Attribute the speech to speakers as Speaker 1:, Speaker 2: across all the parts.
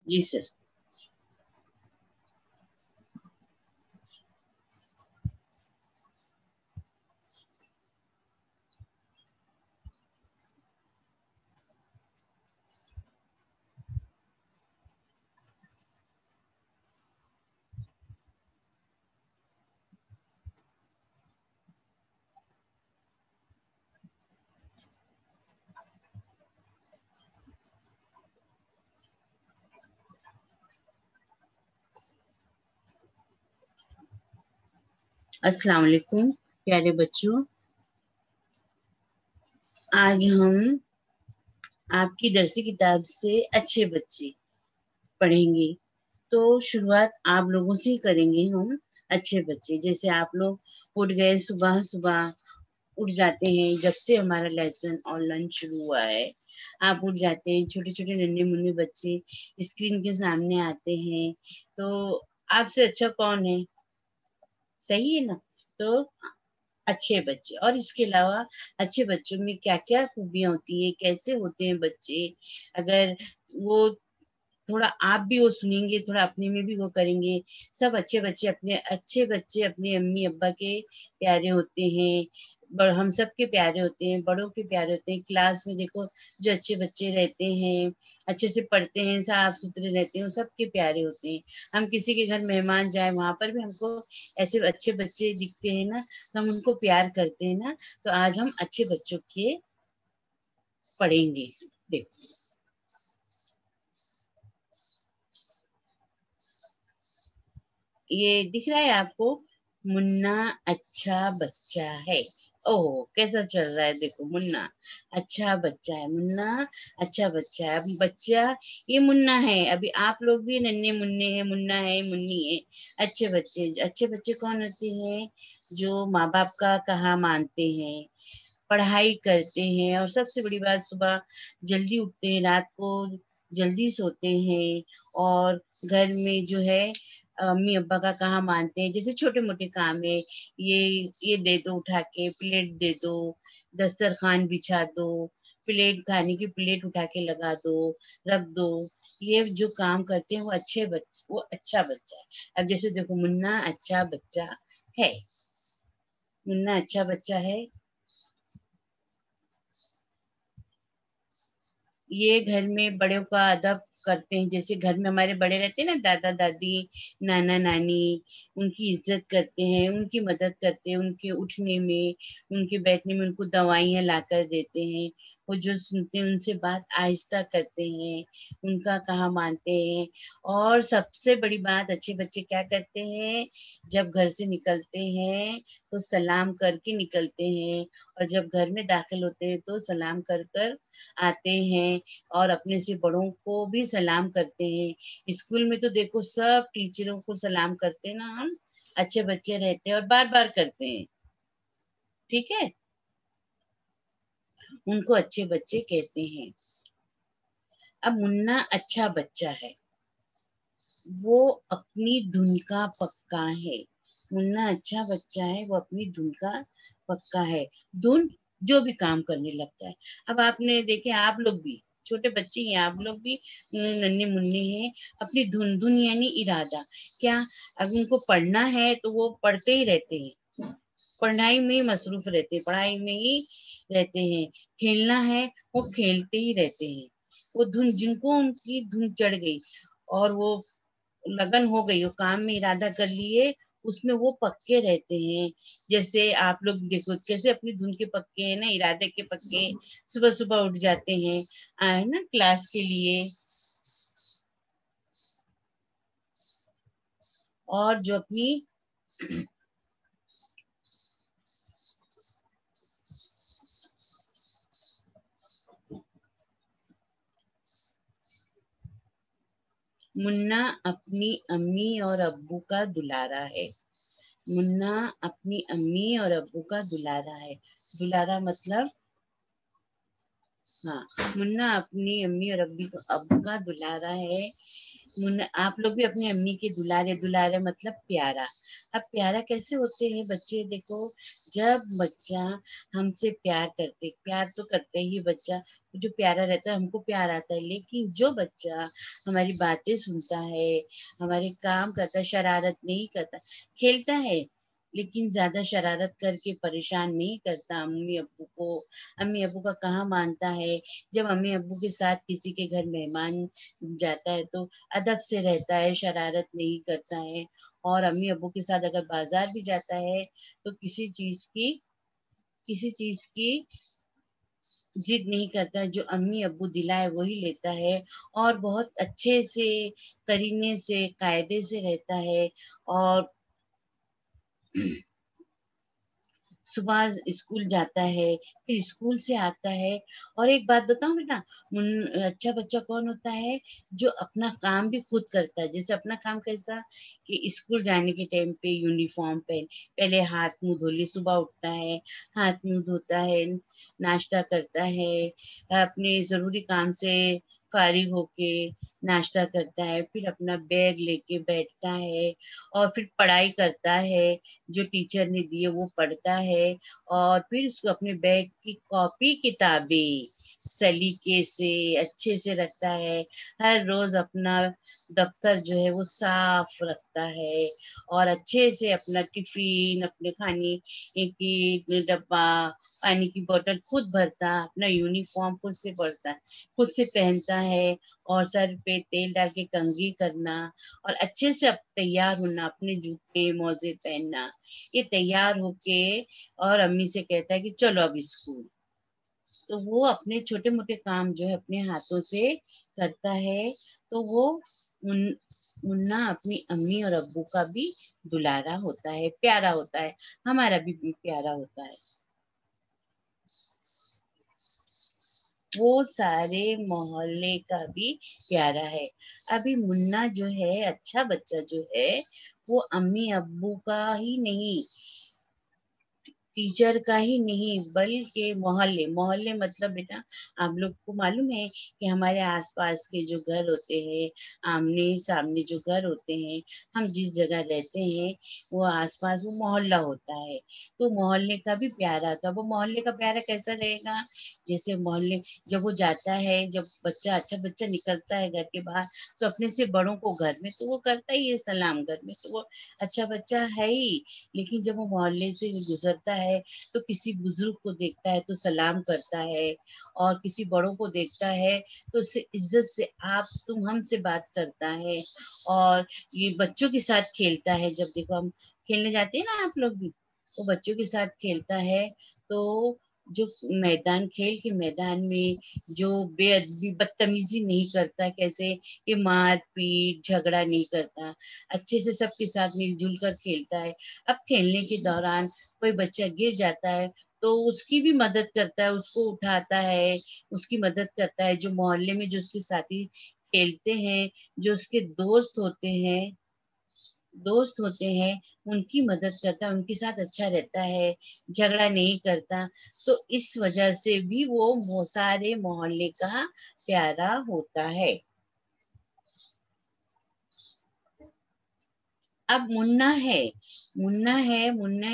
Speaker 1: जी sir. अस्सलाम वालेकुम प्यारे बच्चों, आज हम आपकी दरसी किताब से अच्छे बच्चे पढ़ेंगे। तो शुरुआत आप लोगों से ही करेंगे हम। अच्छे बच्चे जैसे आप लोग उठ गए, सुबह सुबह उठ जाते हैं, जब से हमारा लेसन और लंच शुरू हुआ है आप उठ जाते हैं। छोटे छोटे नन्हे मुन्ने बच्चे स्क्रीन के सामने आते हैं, तो आपसे अच्छा कौन है? सही है ना? तो अच्छे बच्चे, और इसके अलावा अच्छे बच्चों में क्या क्या खूबियां होती है, कैसे होते हैं बच्चे, अगर वो थोड़ा आप भी वो सुनेंगे, थोड़ा अपने में भी वो करेंगे। सब अच्छे बच्चे अपने अम्मी अब्बा के प्यारे होते हैं, हम सब के प्यारे होते हैं, बड़ों के प्यारे होते हैं। क्लास में देखो जो अच्छे बच्चे रहते हैं, अच्छे से पढ़ते हैं, साफ सुथरे रहते हैं, वो सबके प्यारे होते हैं। हम किसी के घर मेहमान जाए, वहां पर भी हमको ऐसे अच्छे बच्चे दिखते हैं ना, तो हम उनको प्यार करते हैं ना। तो आज हम अच्छे बच्चों के पढ़ेंगे। देखो ये दिख रहा है आपको, मुन्ना अच्छा बच्चा है। ओहो कैसा चल रहा है, देखो मुन्ना अच्छा बच्चा है, मुन्ना अच्छा बच्चा है। अभी बच्चा ये मुन्ना है, अभी आप लोग भी नन्हे मुन्ने हैं, मुन्ना है मुन्नी है। अच्छे बच्चे कौन होते हैं? जो माँ बाप का कहा मानते हैं, पढ़ाई करते हैं, और सबसे बड़ी बात सुबह जल्दी उठते हैं, रात को जल्दी सोते हैं, और घर में जो है अम्मी अब्बा का कहा मानते हैं। जैसे छोटे मोटे काम है, ये दे दो, उठा के प्लेट दे दो, दस्तरखान बिछा दो, प्लेट खाने की प्लेट उठा के लगा दो, रख दो। ये जो काम करते हैं वो अच्छा बच्चा है। अब जैसे देखो मुन्ना अच्छा बच्चा है, मुन्ना अच्छा बच्चा है। ये घर में बड़ों का अदब करते हैं, जैसे घर में हमारे बड़े रहते हैं ना, दादा दादी नाना नानी, उनकी इज्जत करते हैं, उनकी मदद करते हैं, उनके उठने में उनके बैठने में, उनको दवाइयाँ ला कर देते हैं। वो जो सुनते हैं उनसे बात आहिस्ता करते हैं, उनका कहा मानते हैं। और सबसे बड़ी बात, अच्छे बच्चे क्या करते हैं? जब घर से निकलते हैं तो सलाम करके निकलते हैं, और जब घर में दाखिल होते हैं तो सलाम कर कर आते हैं, और अपने से बड़ों को भी सलाम करते हैं। स्कूल में तो देखो सब टीचरों को सलाम करते हैं ना हम, अच्छे बच्चे रहते हैं और बार बार करते हैं, ठीक है, उनको अच्छे बच्चे कहते हैं। अब मुन्ना अच्छा बच्चा है, वो अपनी धुन का पक्का है। मुन्ना अच्छा बच्चा है, वो अपनी धुन का पक्का है। धुन जो भी काम करने लगता है। अब आपने देखे, आप लोग भी छोटे बच्चे हैं, आप लोग भी नन्हे मुन्ने हैं, अपनी धुन, धुन यानी इरादा। क्या? अब उनको पढ़ना है तो वो पढ़ते ही रहते हैं, पढ़ाई में ही मसरूफ रहते हैं, पढ़ाई में ही रहते हैं। खेलना है वो खेलते ही रहते हैं। वो धुन, जिनको उनकी धुन चढ़ गई और वो लगन हो गई, वो काम में इरादा कर लिए, उसमें वो पक्के रहते हैं। जैसे आप लोग देखो कैसे अपनी धुन के पक्के हैं ना, इरादे के पक्के, सुबह सुबह उठ जाते हैं है ना क्लास के लिए। और जो अपनी मुन्ना अपनी अम्मी और अब्बू का दुलारा है। मुन्ना अपनी अम्मी और अब्बू का दुलारा है। दुलारा मतलब, हाँ, मुन्ना अपनी अम्मी और अब्बू का दुलारा है। मुन्ना, आप लोग भी अपनी अम्मी के दुलारे, दुलारे मतलब प्यारा। अब प्यारा कैसे होते हैं बच्चे? देखो, जब बच्चा हमसे प्यार करते, प्यार तो करते ही बच्चा, जो प्यारा रहता है हमको प्यार आता है। लेकिन जो बच्चा हमारी बातें सुनता है, हमारे काम करता है, शरारत नहीं करता, खेलता है लेकिन ज्यादा शरारत करके परेशान नहीं करता अम्मी अब्बू को, अम्मी अब्बू का कहाँ मानता है। जब अम्मी अब्बू के साथ किसी के घर मेहमान जाता है तो अदब से रहता है, शरारत नहीं करता है। और अम्मी अब्बू के साथ अगर बाजार भी जाता है तो किसी चीज की जिद नहीं करता है, जो अम्मी अब्बू दिलाए वही लेता है। और बहुत अच्छे से, करीने से, कायदे से रहता है। और सुबह स्कूल जाता है, फिर स्कूल से आता है। और एक बात बताऊं बेटा, अच्छा बच्चा कौन होता है, जो अपना काम भी खुद करता है। जैसे अपना काम कैसा, कि स्कूल जाने के टाइम पे यूनिफॉर्म पहले हाथ मुंह धो ले, सुबह उठता है, हाथ मुंह धोता है, नाश्ता करता है, अपने जरूरी काम से फारिग होके नाश्ता करता है, फिर अपना बैग लेके बैठता है और फिर पढ़ाई करता है, जो टीचर ने दिए वो पढ़ता है। और फिर उसको अपने बैग की कॉपी किताबें सलीके से अच्छे से रखता है। हर रोज अपना दफ्तर जो है वो साफ रखता है। और अच्छे से अपना टिफिन, अपने खाने की डब्बा, पानी की बोतल खुद भरता, अपना यूनिफॉर्म खुद से पड़ता, खुद से पहनता है। और सर पे तेल डाल के कंघी करना, और अच्छे से अब तैयार होना, अपने जूते मोजे पहनना, ये तैयार होके और अम्मी से कहता है कि चलो अब स्कूल। तो वो अपने छोटे मोटे काम जो है अपने हाथों से करता है। तो वो मुन्ना अपनी अम्मी और अब्बू का भी दुलारा होता है, प्यारा होता है, हमारा भी प्यारा होता है। वो सारे मोहल्ले का भी प्यारा है। अभी मुन्ना जो है, अच्छा बच्चा जो है, वो अम्मी अब्बू का ही नहीं, टीचर का ही नहीं, बल्कि मोहल्ले, मोहल्ले मतलब बेटा आप लोग को मालूम है कि हमारे आसपास के जो घर होते हैं, आमने सामने जो घर होते हैं, हम जिस जगह रहते हैं वो आसपास वो मोहल्ला होता है। तो मोहल्ले का भी प्यारा था। वो मोहल्ले का प्यारा कैसा रहेगा, जैसे मोहल्ले जब वो जाता है, जब बच्चा अच्छा बच्चा निकलता है घर के बाहर, तो अपने से बड़ों को घर में तो वो करता ही है सलाम, घर में तो वो अच्छा बच्चा है ही। लेकिन जब वो मोहल्ले से गुजरता है तो किसी बुजुर्ग को देखता है तो सलाम करता है, और किसी बड़ों को देखता है तो उससे इज्जत से आप तुम हम से बात करता है। और ये बच्चों के साथ खेलता है, जब देखो हम खेलने जाते हैं ना आप लोग भी, वो बच्चों के साथ खेलता है। तो जो मैदान, खेल के मैदान में जो बेअदबी बदतमीजी नहीं करता, कैसे ये मार पीट झगड़ा नहीं करता, अच्छे से सबके साथ मिलजुल कर खेलता है। अब खेलने के दौरान कोई बच्चा गिर जाता है तो उसकी भी मदद करता है, उसको उठाता है, उसकी मदद करता है। जो मोहल्ले में जो उसके साथी खेलते हैं, जो उसके दोस्त होते हैं, उनकी मदद करता है, उनके साथ अच्छा रहता है, झगड़ा नहीं करता। तो इस वजह से भी वो सारे मोहल्ले का प्यारा होता है। अब मुन्ना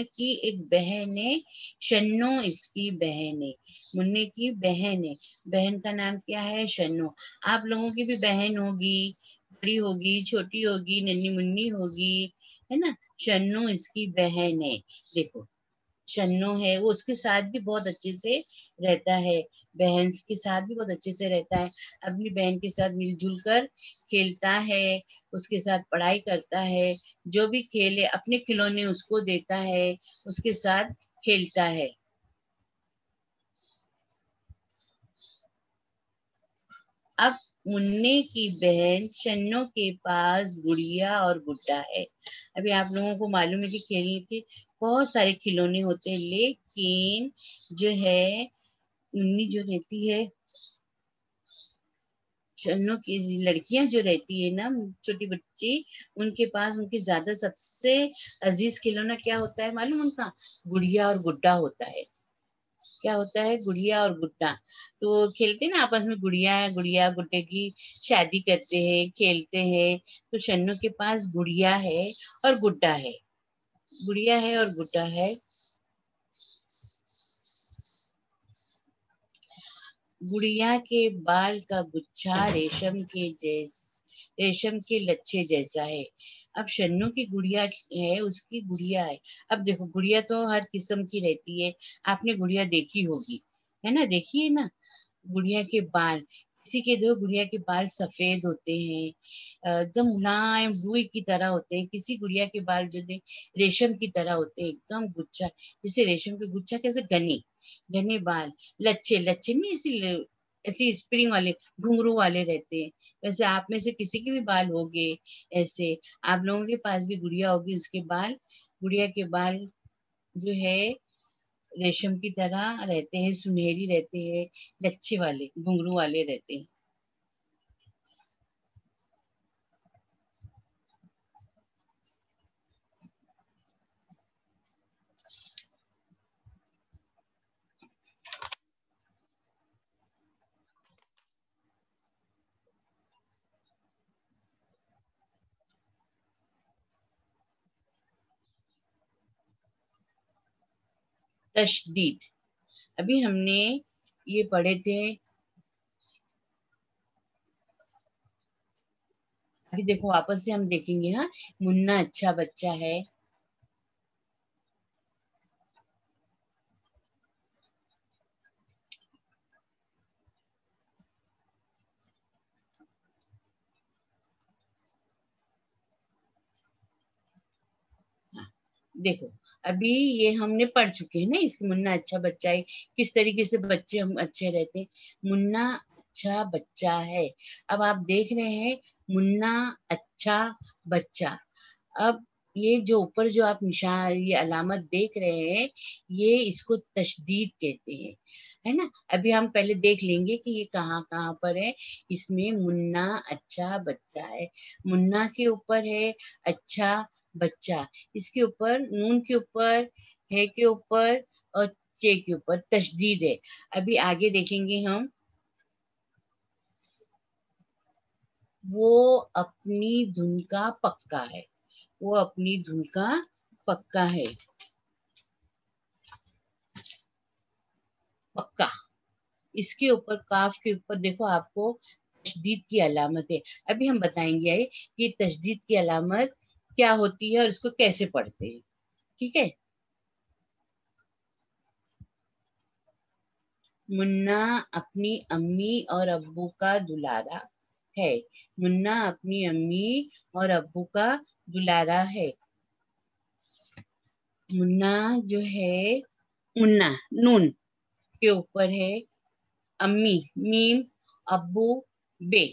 Speaker 1: की एक बहन है, शन्नो इसकी बहन है, मुन्ने की बहन है। बहन का नाम क्या है, शन्नो। आप लोगों की भी बहन होगी, बड़ी होगी, छोटी होगी, नन्ही मुन्नी होगी, है ना। शन्नो इसकी बहन है। देखो शन्नो है, वो उसके साथ भी बहुत अच्छे से रहता है, बहन के साथ भी बहुत अच्छे से रहता है। अपनी बहन के साथ मिलजुल कर खेलता है, उसके साथ पढ़ाई करता है, जो भी खेले अपने खिलौने उसको देता है, उसके साथ खेलता है। अब मुन्ने की बहन शन्नो के पास गुड़िया और गुड्डा है। अभी आप लोगों को मालूम है कि खेलने के बहुत सारे खिलौने होते हैं, लेकिन जो है मुन्नी जो रहती है, शन्नो की लड़कियां जो रहती है ना, छोटी बच्ची, उनके पास उनकी ज्यादा सबसे अजीज खिलौना क्या होता है मालूम उनका, गुड़िया और गुड्डा होता है। क्या होता है, गुड़िया और गुड्डा। तो खेलते हैं ना आपस में, गुड़िया है, गुड़िया गुड्डे की शादी करते हैं, खेलते हैं। तो शन्नू के पास गुड़िया है और गुड्डा है, गुड़िया है और गुड्डा है। गुड़िया के बाल का गुच्छा रेशम के लच्छे जैसा है। अब शन्नू की गुड़िया है, उसकी गुड़िया है। अब देखो गुड़िया तो हर किस्म की रहती है, आपने गुड़िया देखी होगी, है ना, देखी है ना। गुड़िया के बाल, किसी के दो गुड़िया के बाल सफेद होते हैं, एकदम मुलायम रुई की तरह होते हैं, किसी गुड़िया के बाल जो रेशम की तरह होते हैं, एकदम गुच्छा, जैसे रेशम के गुच्छा, कैसे घने घने बाल, लच्छे लच्छे नहीं, ऐसी स्प्रिंग वाले घुंघरू वाले रहते हैं। वैसे आप में से किसी के भी बाल होंगे ऐसे, आप लोगों के पास भी गुड़िया होगी, उसके बाल, गुड़िया के बाल जो है रेशम की तरह रहते हैं, सुनहरी रहते हैं, लच्छे वाले घुंघरू वाले रहते हैं। तशदीद, अभी हमने ये पढ़े थे। अभी देखो वापस से हम देखेंगे। हाँ, मुन्ना अच्छा बच्चा है। हाँ, देखो अभी ये हमने पढ़ चुके हैं ना, इसके मुन्ना अच्छा बच्चा है, किस तरीके से बच्चे हम अच्छे रहते हैं। मुन्ना अच्छा बच्चा है। अब आप देख रहे हैं मुन्ना अच्छा बच्चा। अब ये जो ऊपर जो आप निशान, ये अलामत देख रहे हैं, ये इसको तशदीद कहते हैं, है ना। अभी हम पहले देख लेंगे कि ये कहाँ कहाँ पर है। इसमें मुन्ना अच्छा बच्चा है, मुन्ना के ऊपर है अच्छा बच्चा, इसके ऊपर नून के ऊपर, है के ऊपर और चे के ऊपर तशदीद है। अभी आगे देखेंगे हम। वो अपनी धुन का पक्का है, वो अपनी धुन का पक्का है, पक्का। इसके ऊपर काफ के ऊपर देखो आपको तशदीद की अलामत है। अभी हम बताएंगे कि तशदीद की अलामत क्या होती है और इसको कैसे पढ़ते हैं, ठीक है। मुन्ना अपनी अम्मी और अब्बू का दुलारा है, मुन्ना अपनी अम्मी और अब्बू का दुलारा है। मुन्ना जो है, मुन्ना नून के ऊपर है, अम्मी मीम, अब्बू बे,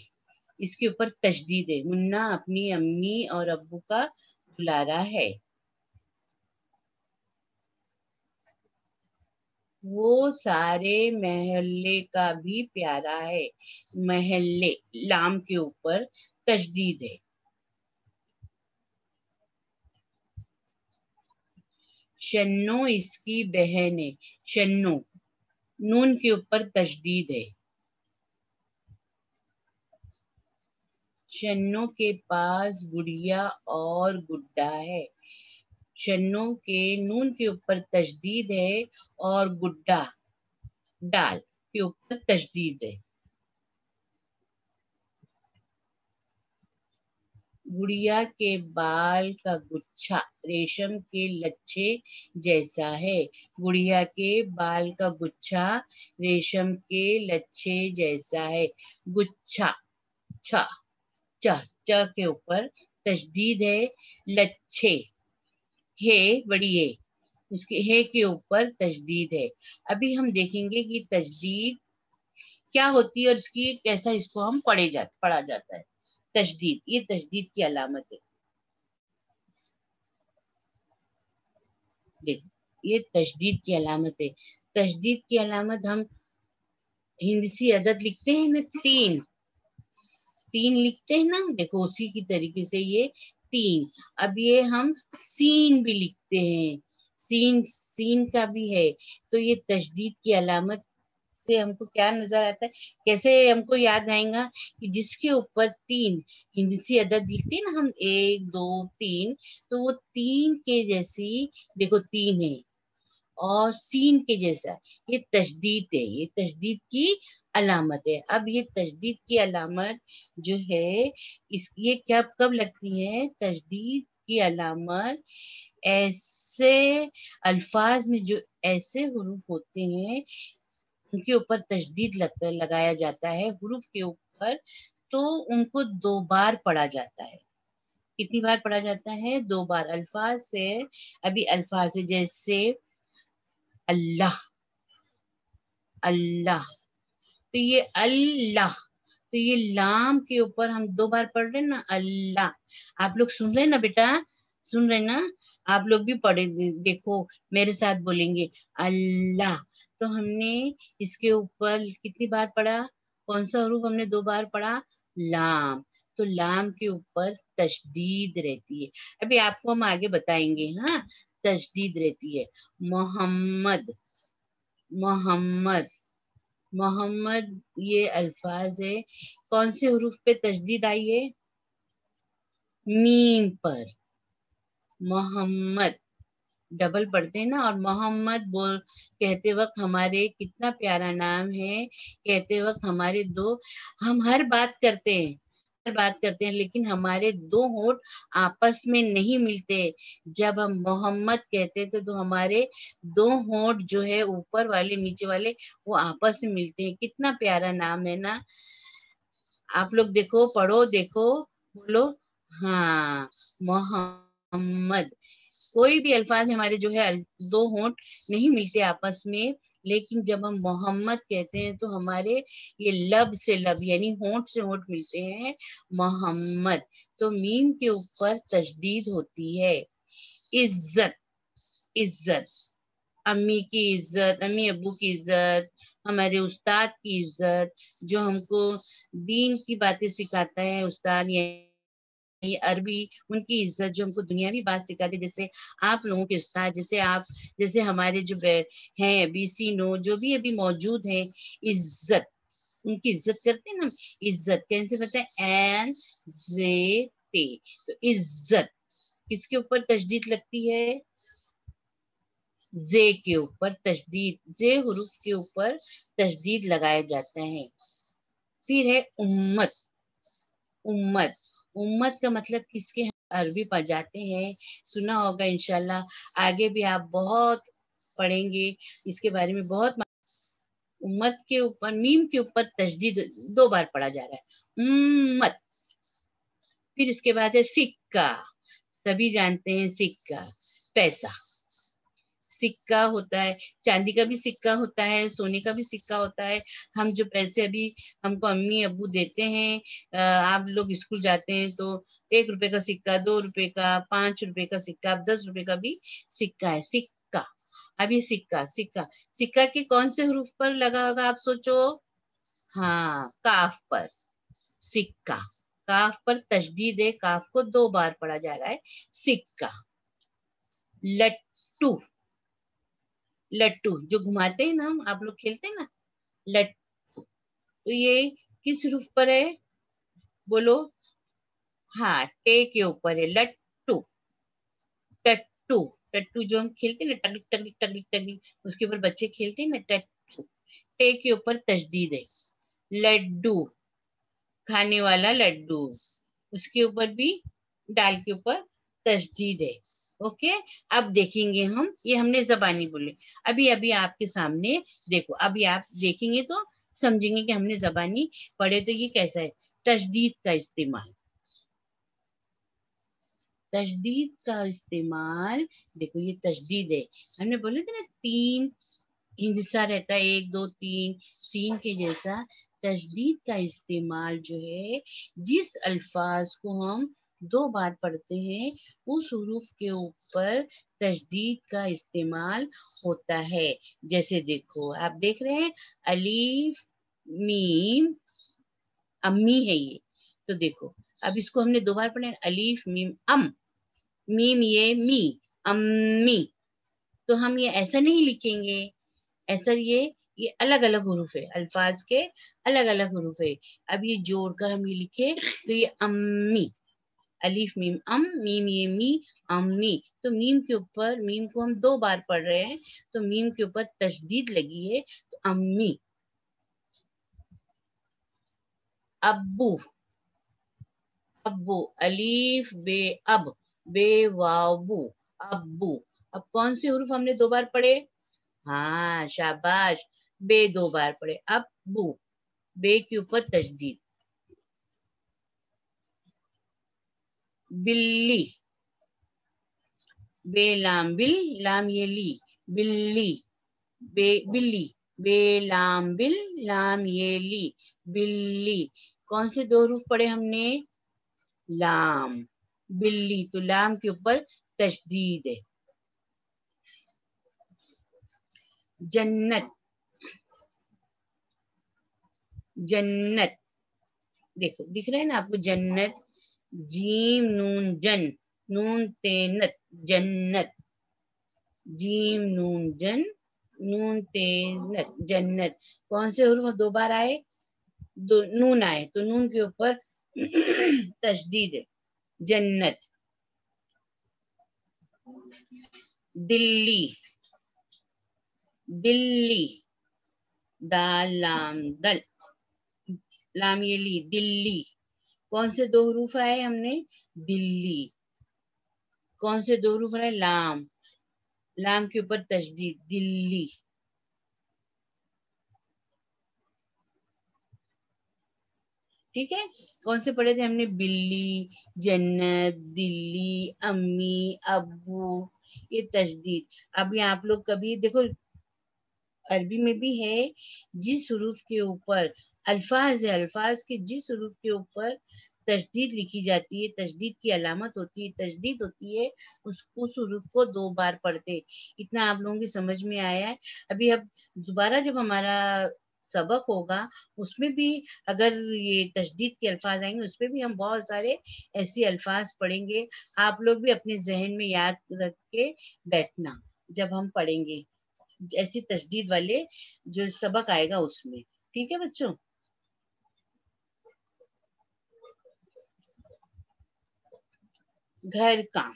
Speaker 1: इसके ऊपर तशदीद है। मुन्ना अपनी अम्मी और अब्बू का दुलारा है। वो सारे महल्ले का भी प्यारा है, महल्ले लाम के ऊपर तशदीद है। शन्नो इसकी बहन है, शन्नो नून के ऊपर तशदीद है। शन्नो के पास गुड़िया और गुड्डा है, शन्नो के नून के ऊपर तशदीद है और गुड्डा डाल के ऊपर तशदीद है। गुड़िया के बाल का गुच्छा रेशम के लच्छे जैसा है, गुड़िया के बाल का गुच्छा रेशम के लच्छे जैसा है। गुच्छा, छ च च के ऊपर तशदीद है, लच्छे है बड़ी है, उसके है के ऊपर तशदीद है। अभी हम देखेंगे कि तशदीद क्या होती है और इसकी कैसा इसको हम पढ़ा जाता है। तशदीद, ये तशदीद की अलामत है। देखो ये तशदीद की अलामत है। तशदीद की अलामत हम हिंदसी अदद लिखते हैं ना, तीन तीन लिखते हैं ना, देखो उसी की तरीके से ये तीन। अब ये हम सीन भी लिखते हैं, सीन सीन का भी है। तो ये तशदीद की अलामत से हमको क्या नजर आता है, कैसे हमको याद आएगा कि जिसके ऊपर तीन हिंदसी अदद लिखते हैं ना हम, एक दो तीन, तो वो तीन के जैसी, देखो तीन है और सीन के जैसा, ये तशदीद है, ये तशदीद की علامت ہے. اب یہ تشدید کی علامت جو ہے یہ کب لگتی ہے؟ تشدید کی علامت ایسے الفاظ میں جو ایسے حروف ہوتے ہیں ان کے اوپر تشدید لگایا جاتا ہے حروف کے اوپر، تو ان کو 2 بار پڑھا جاتا ہے. کتنی بار پڑھا جاتا ہے؟ 2 بار. الفاظ سے ابھی الفاظ ہے جیسے اللہ، اللہ، تو یہ اللہ، تو یہ لام کے اوپر ہم 2 بار پڑھ رہے ہیں نا، اللہ. آپ لوگ سن رہے ہیں نا بیٹا؟ سن رہے نا؟ آپ لوگ بھی پڑھے، دیکھو میرے ساتھ بولیں گے اللہ. تو ہم نے اس کے اوپر کتنی بار پڑھا؟ کون سا حروف ہم نے 2 بار پڑھا؟ لام. تو لام کے اوپر تشدید رہتی ہے. ابھی آپ کو ہم آگے بتائیں گے. ہاں، تشدید رہتی ہے. محمد، محمد، محمد، یہ الفاظ ہے. کون سے حروف پہ تشدید آئی ہے؟ میم پر. محمد ڈبل پڑھتے ہیں نا. اور محمد کہتے وقت ہمارے کتنا پیارا نام ہے. کہتے وقت ہمارے ہم ہر بات کرتے ہیں، لیکن ہمارے 2 ہونٹ آپس میں نہیں ملتے. جب ہم محمد کہتے تھے تو ہمارے 2 ہونٹ جو ہے اوپر والے نیچے والے وہ آپس میں ملتے ہیں. کتنا پیارا نام ہے نا. آپ لوگ دیکھو، پڑھو، دیکھو، بولو. ہاں، محمد. کوئی بھی الفاظ ہمارے جو ہے 2 ہونٹ نہیں ملتے آپس میں، لیکن جب ہم محمد کہتے ہیں تو ہمارے یہ لب سے لب یعنی ہونٹ سے ہونٹ ملتے ہیں. محمد. تو میم کے اوپر تشدید ہوتی ہے. عزت، عزت، امی کی عزت، امی ابو کی عزت، ہمارے استاد کی عزت جو ہم کو دین کی باتیں سکھاتا ہے استاد، یہ عربی، ان کی عزت جو ہم کو دنیاوی بات سکھاتے، جیسے آپ لوگوں کے استاد، جیسے ہمارے جو ہیں BC نو جو بھی ابھی موجود ہیں، عزت، ان کی عزت کرتے ہیں نا. عزت کیسے کرتے ہیں؟ این زے تے. تو عزت کس کے اوپر تشدید لگتی ہے؟ زے کے اوپر تشدید، زے حروف کے اوپر تشدید لگایا جاتا ہے. پھر ہے امت. امت، امت کا مطلب کس کے عربی پڑھ جاتے ہیں، سنا ہوگا انشاءاللہ. آگے بھی آپ بہت پڑھیں گے اس کے بارے میں بہت. امت کے اوپر میم کے اوپر تشدید 2 بار پڑھا جا رہا ہے. امت. پھر اس کے بعد ہے سکہ. سبھی جانتے ہیں سکہ، پیسہ. سکہ ہوتا ہے، چاندی کا بھی سکہ ہوتا ہے، سونے کا بھی سکہ ہوتا ہے. ہم جو پیسے ابھی ہم کو امی ابو دیتے ہیں، آپ لوگ اسکول جاتے ہیں تو 1 روپے کا سکہ، 2 روپے کا، 5 روپے کا سکہ، 10 روپے کا بھی سکہ ہے. سکہ. ابھی سکہ کے کون سے حروف پر لگا ہوگا آپ سوچو؟ ہاں، کاف پر. سکہ، کاف پر تشدید ہے. کاف کو 2 بار پڑھا جا رہا ہے. سکہ. لٹو. لٹو جو گھماتے ہیں نا، آپ لوگ کھیلتے ہیں نا، لٹو. تو یہ کس حروف پر ہے؟ بولو. ہاں، ٹے کے اوپر ہے. لٹو. ٹٹو. ٹٹو جو ہم کھیلتے ہیں نا، ٹگڑک ٹگڑک ٹگڑک ٹگڑک، اس کے اوپر بچے کھیلتے ہیں نا. ٹٹو. ٹے کے اوپر تشدید ہے. لڈو، کھانے والا لڈو، اس کے اوپر بھی دال کے اوپر تشدید ہے. اوکے. اب دیکھیں گے ہم نے زبانی بولے. ابھی آپ کے سامنے دیکھو. ابھی آپ دیکھیں گے تو سمجھیں گے کہ ہم نے زبانی پڑھے تو یہ کیسا ہے. تشدید کا استعمال. تشدید کا استعمال دیکھو، یہ تشدید ہے. ہم نے بولے تھے نا 3 ہندسہ رہتا ہے، 1 2 3 سین کے جیسا. تشدید کا استعمال جو ہے، جس الفاظ کو ہم 2 بار پڑھتے ہیں اس حروف کے اوپر تشدید کا استعمال ہوتا ہے. جیسے دیکھو، آپ دیکھ رہے ہیں الف میم، امی ہے یہ. تو دیکھو اب اس کو ہم نے 2 بار پڑھا. الف میم ام، میم یہ می، امی. تو ہم یہ ایسا نہیں لکھیں گے، ایسا یہ الگ الگ حروف ہے، الفاظ کے الگ الگ حروف ہے. اب یہ جوڑ کر ہم یہ لکھے تو یہ امی. الف میم ام، میم یہ می، امی. تو میم کے اوپر، میم کو ہم 2 بار پڑھ رہے ہیں تو میم کے اوپر تشدید لگی ہے تو امی. ابو, ابو, अलीफ बे अब, बे वाव बू, अब्बू. अब कौन से हुरूफ हमने 2 बार पढ़े? हाँ शाबाश, बे 2 बार पढ़े. अब बू, बे के ऊपर तशदीद. बिल्ली, बे लाम बिल, लाम ये ली, बिल्ली, बे बिल्ली, बे लाम बिल, लाम ये ली, बिल्ली. कौन से 2 हुरूफ पढ़े हमने? लाम. बिल्ली, तो लाम के ऊपर तशदीद है. जन्नत, जन्नत, देखो दिख रहा है ना आपको, जन्नत. जीम नून जन, नून तेनत, जन्नत. जीम नून जन, नून तेनत, जन्नत. कौन से हुरूफ 2 बार आए? नून आए, तो नून के ऊपर तशदीद है. जन्नत. दिल्ली, दिल्ली, दाल लाम दल, लाम ये ली, दिल्ली. कौन से 2 हुरूफ आए हमने? दिल्ली. कौन से 2 हुरूफ आए? लाम, लाम के ऊपर तशदीद, दिल्ली. ठीक है. कौन से पढ़े थे हमने? बिल्ली, जन्नत, दिल्ली, अम्मी, अब्बू, ये तशदीद. अभी आप लोग कभी देखो, अरबी में भी है, जिस हुरूफ के ऊपर अल्फाज है, अल्फाज के जिस हुरूफ के ऊपर तशदीद लिखी जाती है, तशदीद की अलामत होती है, तशदीद होती है, उस हुरूफ को 2 बार पढ़ते. इतना आप लोगों की समझ में आया है. अभी अब दोबारा जब हमारा सबक होगा, उसमें भी अगर ये तशदीद के अल्फाज आएंगे, उसमें भी हम बहुत सारे ऐसे अल्फाज पढ़ेंगे. आप लोग भी अपने जहन में याद रख के बैठना जब हम पढ़ेंगे ऐसी तशदीद वाले जो सबक आएगा उसमें. ठीक है बच्चों. घर काम,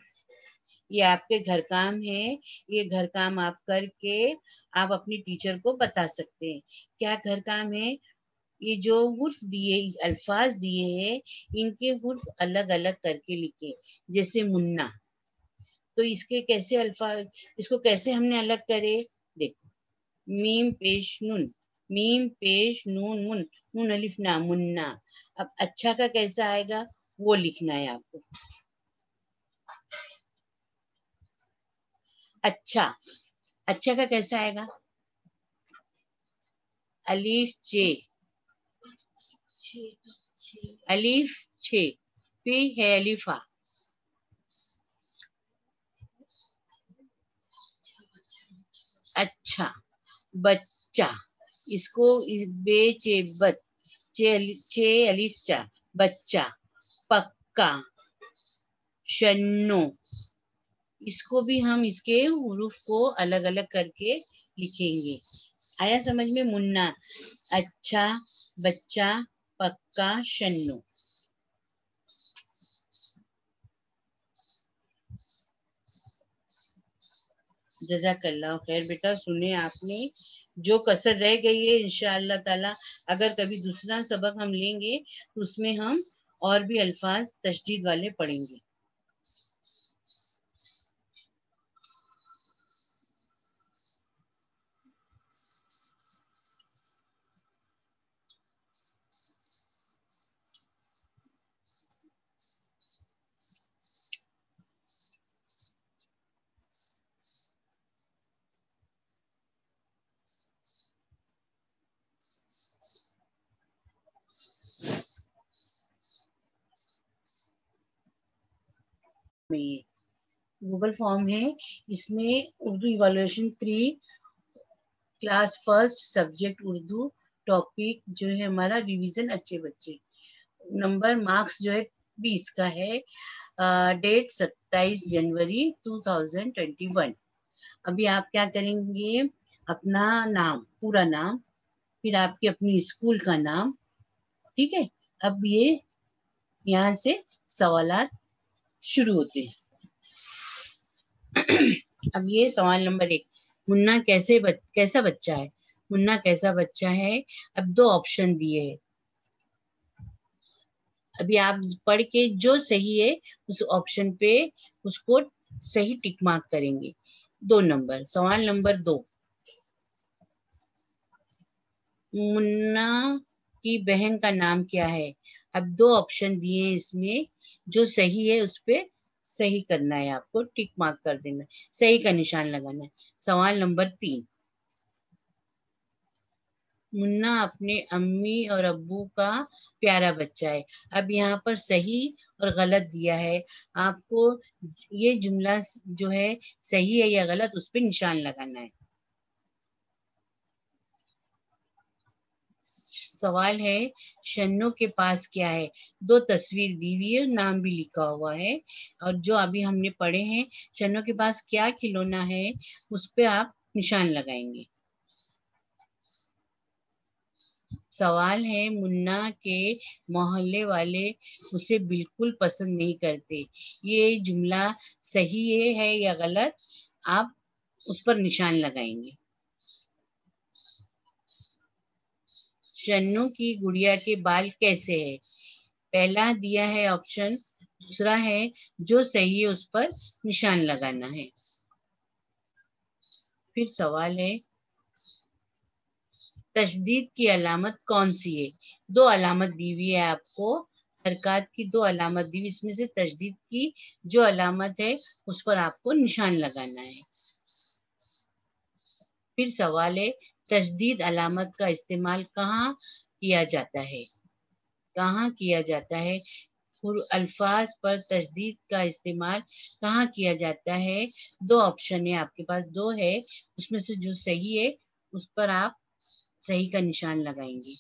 Speaker 1: ये आपके घर काम है. ये घर काम आप करके आप अपनी टीचर को बता सकते हैं. क्या घर काम है? ये जो हुर्फ दिए, अल्फाज दिए हैं, इनके हुर्फ अलग अलग करके लिखे. जैसे मुन्ना, तो इसके कैसे अल्फाज, इसको कैसे हमने अलग करे? देखो, मीम पेश नून, मीम पेश नून मुन, नून अलिफ ना, मुन्ना. अब अच्छा का कैसा आएगा वो लिखना है आपको. अच्छा, अच्छा का कैसा आएगा? अलिफ चे, अलिफ छे, फिर है अलिफा. अच्छा. बच्चा, इसको बेचे बच, चे अलिफ चा, बच्चा. पक्का, शन्नो, इसको भी हम इसके हुरूफ को अलग अलग करके लिखेंगे. आया समझ में? मुन्ना, अच्छा, बच्चा, पक्का, शन्नो. जज़ाकल्लाह खैर बेटा. सुने आपने, जो कसर रह गई है इंशाअल्लाह ताला अगर कभी दूसरा सबक हम लेंगे तो उसमें हम और भी अल्फाज तशदीद वाले पढ़ेंगे. में गूगल फॉर्म है, इसमें Urdu evaluation 3 class first subject Urdu topic जो है हमारा रिवीजन अच्छे बच्चे, नंबर मार्क्स जो है 20 का है. डेट 27 जनवरी 2021. अभी आप क्या करेंगे? अपना नाम, पूरा नाम, फिर आपकी अपनी स्कूल का नाम. ठीक है. अब ये यहाँ से सवालात शुरू होते हैं. अब ये सवाल नंबर 1, मुन्ना कैसा बच्चा है? मुन्ना कैसा बच्चा है? अब 2 ऑप्शन दिए हैं. अभी आप पढ़ के जो सही है उस ऑप्शन पे उसको सही टिक मार्क करेंगे। 2 नंबर, सवाल नंबर 2, मुन्ना की बहन का नाम क्या है? अब 2 ऑप्शन दिए हैं इसमें, जो सही है उस पे सही करना है, आपको टिक मार्क कर देना है, सही का निशान लगाना है। सवाल नंबर 3, मुन्ना अपने अम्मी और अब्बू का प्यारा बच्चा है। अब यहाँ पर सही और गलत दिया है, आपको ये जुमला जो है सही है या गलत उस पे निशान लगाना है। सवाल है, शन्नो के पास क्या है? 2 तस्वीर दी हुई है, नाम भी लिखा हुआ है, और जो अभी हमने पढ़े हैं, शन्नो के पास क्या खिलौना है, उस पे आप निशान लगाएंगे। सवाल है, मुन्ना के मोहल्ले वाले उसे बिल्कुल पसंद नहीं करते। ये जुमला सही है या गलत, आप उस पर निशान लगाएंगे। शन्नू की गुड़िया के बाल कैसे है? पहला दिया है ऑप्शन, दूसरा है जो सही है उस पर निशान लगाना है। फिर सवाल है, तशदीद की अलामत कौन सी है? 2 अलामत दी हुई है आपको, हरकत की 2 अलामत दी हुई, इसमें से तशदीद की जो अलामत है उस पर आपको निशान लगाना है। फिर सवाल है, तशदीद अलामत का इस्तेमाल कहाँ किया जाता है? कहाँ किया जाता है? अल्फाज पर तशदीद का इस्तेमाल कहाँ किया जाता है? 2 ऑप्शन है आपके पास, 2 है, उसमें से जो सही है उस पर आप सही का निशान लगाएंगे।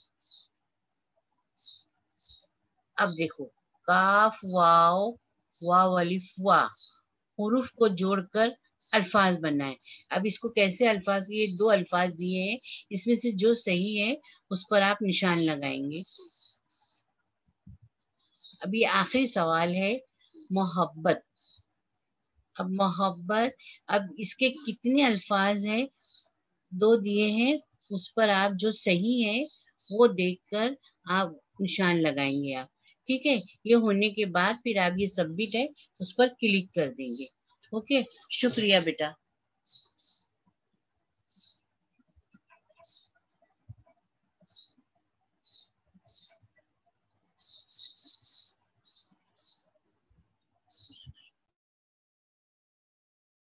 Speaker 1: अब देखो, काफ वाव वाव अलिफ वा, हुरूफ को जोड़कर अल्फाज बनना है। अब इसको कैसे अल्फाज, ये 2 अल्फाज दिए हैं, इसमें से जो सही है उस पर आप निशान लगाएंगे। अभी आखिरी सवाल है, मोहब्बत। अब मोहब्बत, अब इसके कितने अल्फाज हैं? 2 दिए हैं, उस पर आप जो सही है वो देखकर आप निशान लगाएंगे आप। ठीक है, ये होने के बाद फिर आप ये सबमिट है उस पर क्लिक कर देंगे। ओके, शुक्रिया बेटा।